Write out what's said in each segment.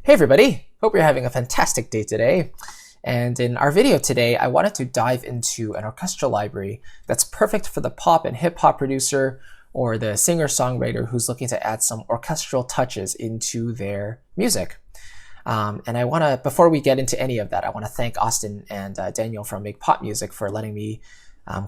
Hey everybody, hope you're having a fantastic day today. And in our video today, I wanted to dive into an orchestral library that's perfect for the pop and hip hop producer or the singer-songwriter who's looking to add some orchestral touches into their music. And I want to, before we get into any of that, I want to thank Austin and Daniel from Make Pop Music for letting me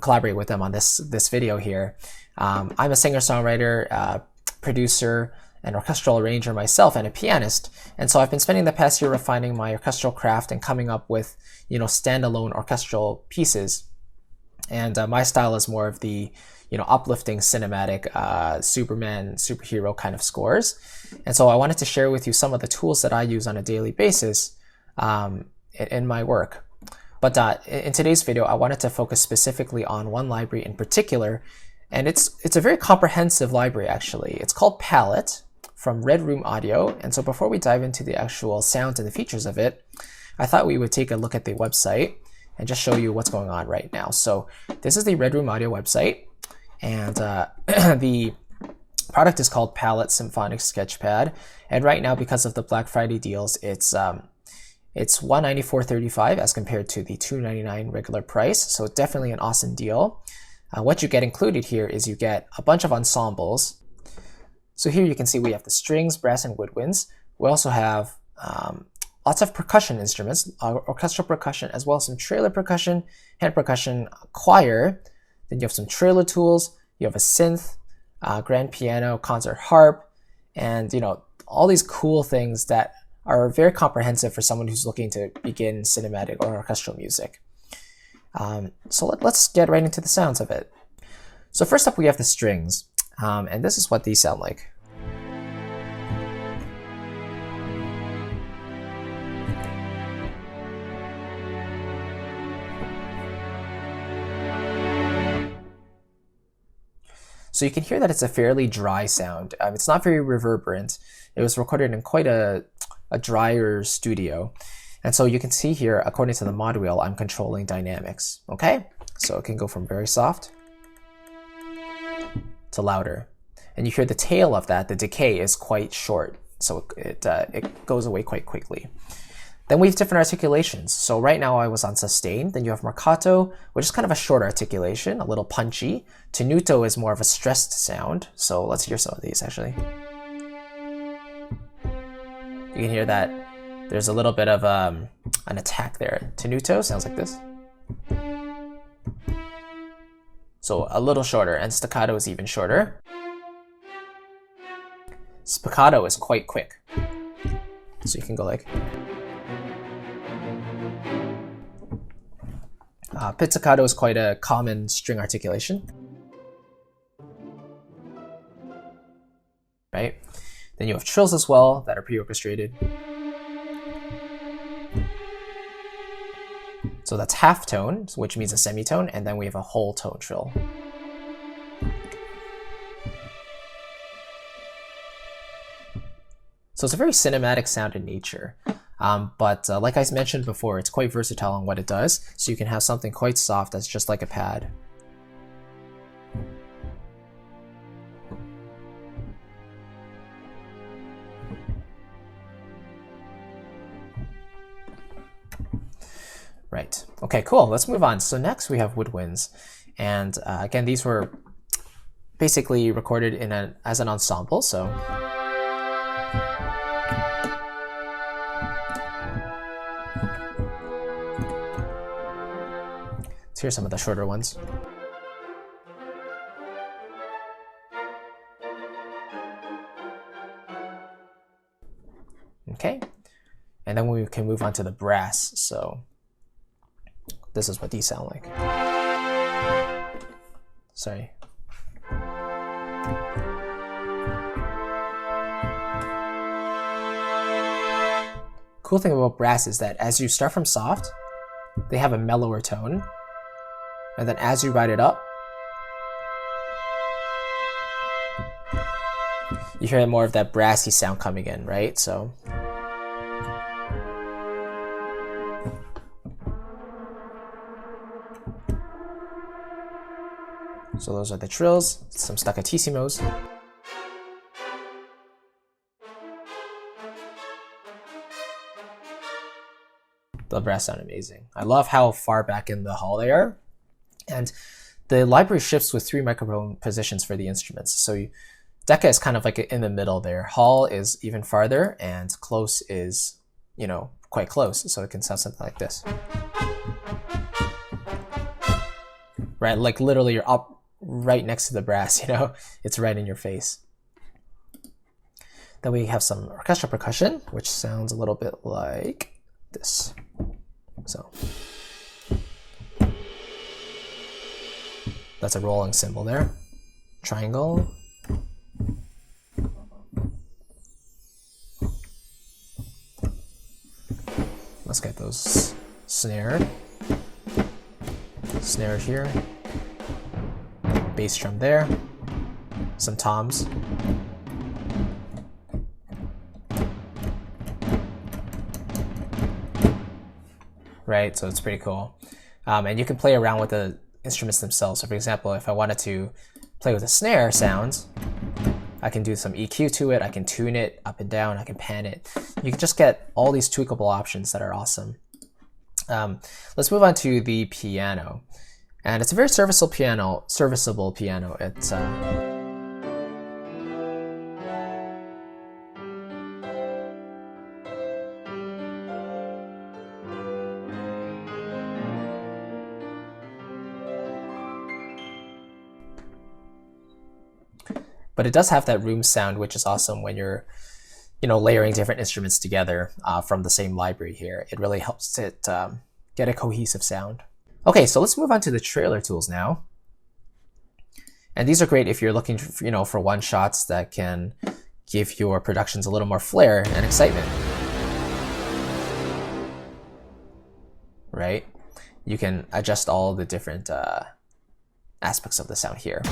collaborate with them on this video here. I'm a singer-songwriter, producer, an orchestral arranger myself, and a pianist. And so I've been spending the past year refining my orchestral craft and coming up with, standalone orchestral pieces. And my style is more of the, uplifting cinematic Superman, superhero kind of scores. And so I wanted to share with you some of the tools that I use on a daily basis in my work. But in today's video, I wanted to focus specifically on one library in particular. And it's a very comprehensive library, actually. It's called Palette from Red Room Audio. And so before we dive into the actual sounds and the features of it, I thought we would take a look at the website and just show you what's going on right now. So this is the Red Room Audio website, and the product is called Palette Symphonic Sketchpad. And right now, because of the Black Friday deals, it's $194.35 as compared to the $299 regular price. So definitely an awesome deal. What you get included here is you get a bunch of ensembles. So here you can see we have the strings, brass, and woodwinds. We also have lots of percussion instruments, orchestral percussion, as well as some trailer percussion, hand percussion, choir. Then you have some trailer tools. You have a synth, grand piano, concert harp, and all these cool things that are very comprehensive for someone who's looking to begin cinematic or orchestral music. So let's get right into the sounds of it. So first up, we have the strings. And this is what these sound like. So you can hear that it's a fairly dry sound. It's not very reverberant. It was recorded in quite a drier studio. And so you can see here, according to the mod wheel, I'm controlling dynamics. Okay? So it can go from very soft to louder. And you hear the tail of that, the decay is quite short, so it goes away quite quickly. Then we have different articulations. So right now I was on sustain. Then you have marcato, which is kind of a short articulation, a little punchy. Tenuto is more of a stressed sound. So let's hear some of these actually. You can hear that there's a little bit of an attack there. Tenuto sounds like this. So a little shorter, and staccato is even shorter. Spiccato is quite quick. So you can go like. Pizzicato is quite a common string articulation. Right? Then you have trills as well that are pre-orchestrated. So that's half tone, which means a semitone, and then we have a whole tone trill. So it's a very cinematic sound in nature, but like I mentioned before, it's quite versatile on what it does. So you can have something quite soft that's just like a pad. Right. Okay, cool. Let's move on. So next we have woodwinds. And again, these were basically recorded as an ensemble. So let's hear some of the shorter ones. Okay. And then we can move on to the brass. So this is what these sound like. Sorry. Cool thing about brass is that as you start from soft, they have a mellower tone. And then as you ride it up, you hear more of that brassy sound coming in, right? So those are the trills, some staccatissimo. the brass sound amazing. I love how far back in the hall they are. And the library shifts with 3 microphone positions for the instruments. So Decca is kind of like in the middle there. Hall is even farther, and close is, quite close. So it can sound something like this. Right, like literally you're up right next to the brass, it's right in your face. Then we have some orchestral percussion, which sounds a little bit like this. So that's a rolling cymbal there. Triangle. Let's get those snared. Snare here. Bass drum there. Some toms. Right, so it's pretty cool. And you can play around with the instruments themselves. So for example, if I wanted to play with a snare sound, I can do some EQ to it, I can tune it up and down, I can pan it. You can just get all these tweakable options that are awesome. Let's move on to the piano. And it's a very serviceable piano. It's but it does have that room sound, which is awesome when you're, layering different instruments together from the same library here. It really helps it get a cohesive sound. Okay, so let's move on to the trailer tools now. And these are great if you're looking, for one-shots that can give your productions a little more flair and excitement. Right? You can adjust all the different aspects of the sound here.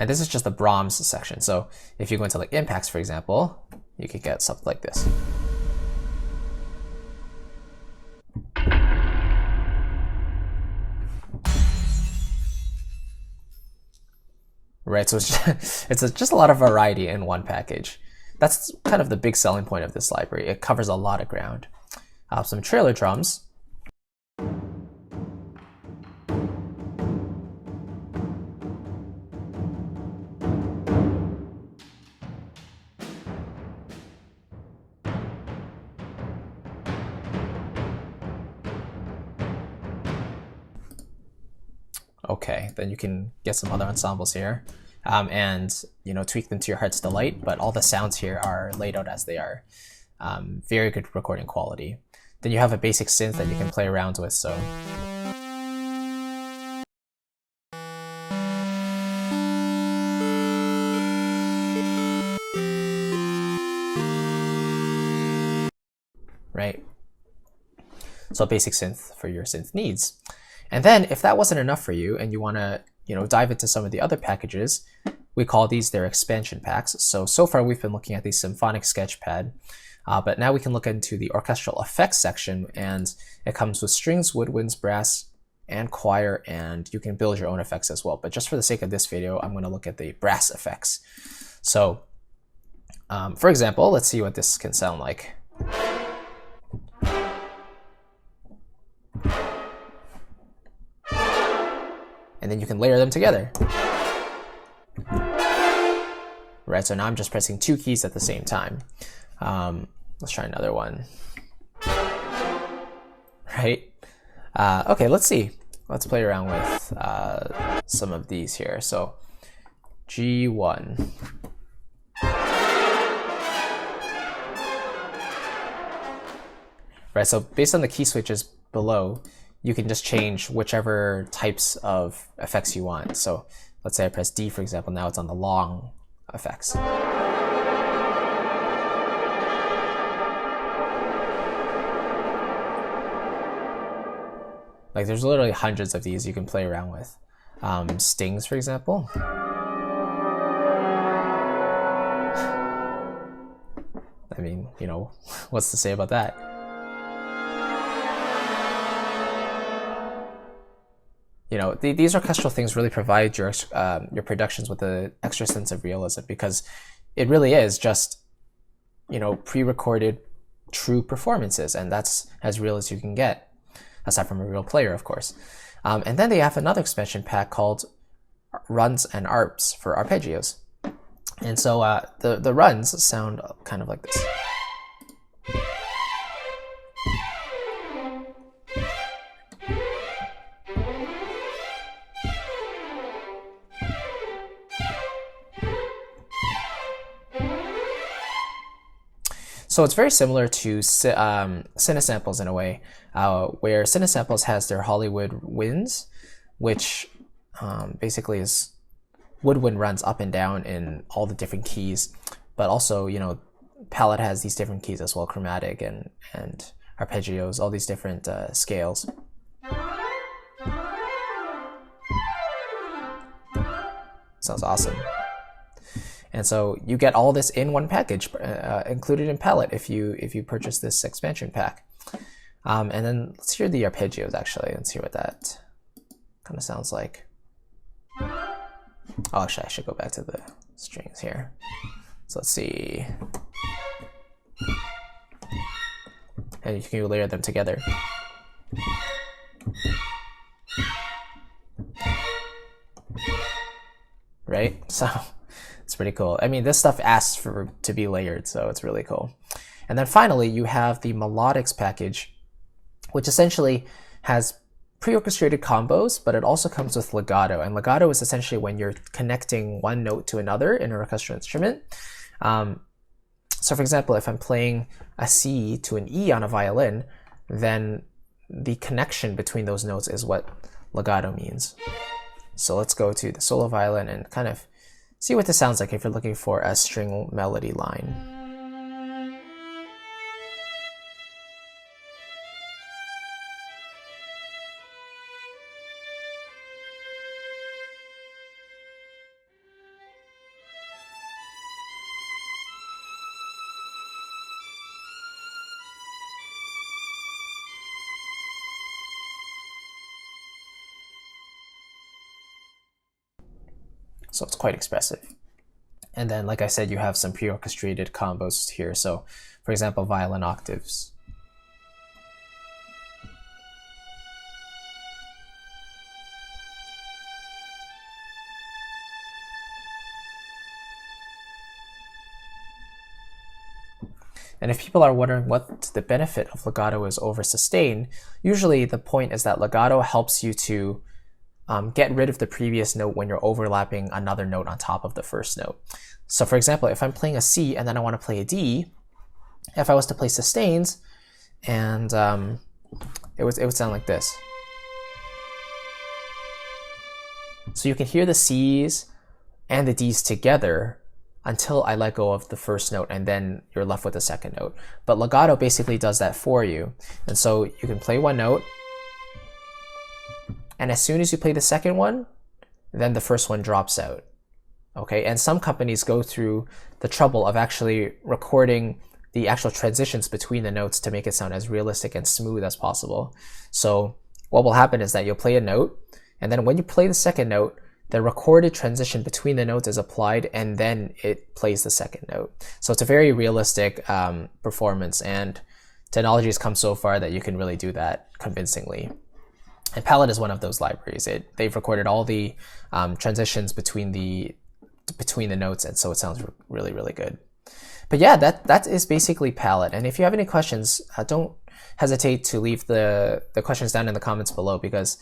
And this is just the Brahms section. So if you go into like impacts, for example, you could get something like this. Right, so it's just a lot of variety in one package. That's kind of the big selling point of this library. It covers a lot of ground. Some trailer drums. Okay, then you can get some other ensembles here and tweak them to your heart's delight, but all the sounds here are laid out as they are. Very good recording quality. Then you have a basic synth that you can play around with. So right, so a basic synth for your synth needs. And then if that wasn't enough for you and you want to, dive into some of the other packages, we call these their expansion packs. So far we've been looking at the symphonic sketchpad, but now we can look into the orchestral effects section, and it comes with strings, woodwinds, brass, and choir, and you can build your own effects as well. But just for the sake of this video, I'm going to look at the brass effects. So for example, let's see what this can sound like. And then you can layer them together. Right, so now I'm just pressing 2 keys at the same time. Let's try another one. Right? Okay, let's see. Let's play around with some of these here. So G1. Right, so based on the key switches below, you can just change whichever types of effects you want. So let's say I press D, for example, now it's on the long effects. Like there's literally hundreds of these you can play around with. Stings, for example. I mean, what's to say about that? these orchestral things really provide your productions with an extra sense of realism, because it really is just, pre-recorded true performances, and that's as real as you can get, aside from a real player, of course. And then they have another expansion pack called runs and arps for arpeggios. And so the runs sound kind of like this. So it's very similar to Cinesamples in a way, where Cinesamples has their Hollywood winds, which basically is woodwind runs up and down in all the different keys, but also, palette has these different keys as well, chromatic and arpeggios, all these different scales. Sounds awesome. And so you get all this in one package, included in palette if you purchase this expansion pack. And then let's hear the arpeggios actually. Let's hear what that kind of sounds like. Oh, actually, I should go back to the strings here. So let's see. And you can layer them together. Right? So it's pretty cool. I mean, this stuff asks to be layered, so it's really cool. And then finally, you have the melodics package, which essentially has pre-orchestrated combos, but it also comes with legato. And legato is essentially when you're connecting one note to another in an orchestral instrument. So for example, if I'm playing a C to an E on a violin, then the connection between those notes is what legato means. So let's go to the solo violin and kind of see what this sounds like if you're looking for a string melody line. So it's quite expressive. And then, like I said, you have some pre-orchestrated combos here. So, for example, violin octaves. And if people are wondering what the benefit of legato is over sustain, usually the point is that legato helps you to get rid of the previous note when you're overlapping another note on top of the first note. So for example, if I'm playing a C and then I want to play a D, if I was to play sustains, and it would sound like this. So you can hear the C's and the D's together until I let go of the first note, and then you're left with the second note. But legato basically does that for you. And so you can play one note, and as soon as you play the second one, then the first one drops out. Okay, and some companies go through the trouble of actually recording the actual transitions between the notes to make it sound as realistic and smooth as possible. So what will happen is that you'll play a note, and then when you play the second note, the recorded transition between the notes is applied, and then it plays the second note. So it's a very realistic performance, and technology has come so far that you can really do that convincingly. And Palette is one of those libraries. They've recorded all the transitions between the notes, and so it sounds really, really good. But yeah, that is basically Palette. And if you have any questions, don't hesitate to leave the questions down in the comments below, because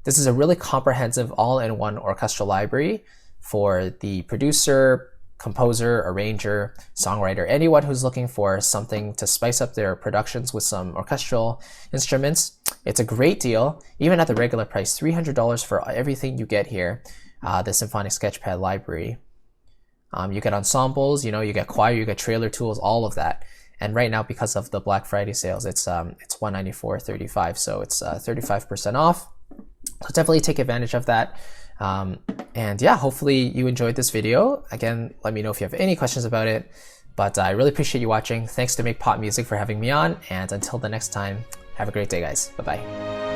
this is a really comprehensive all-in-one orchestral library for the producer, composer, arranger, songwriter, anyone who's looking for something to spice up their productions with some orchestral instruments. It's a great deal, even at the regular price, $300 for everything you get here, the Symphonic Sketchpad library. You get ensembles, you get choir, you get trailer tools, all of that. And right now, because of the Black Friday sales, it's $194.35, so it's 35% off. So definitely take advantage of that. And yeah, hopefully you enjoyed this video. Again, let me know if you have any questions about it. But I really appreciate you watching. Thanks to Make Pop Music for having me on. And until the next time, have a great day, guys. Bye-bye.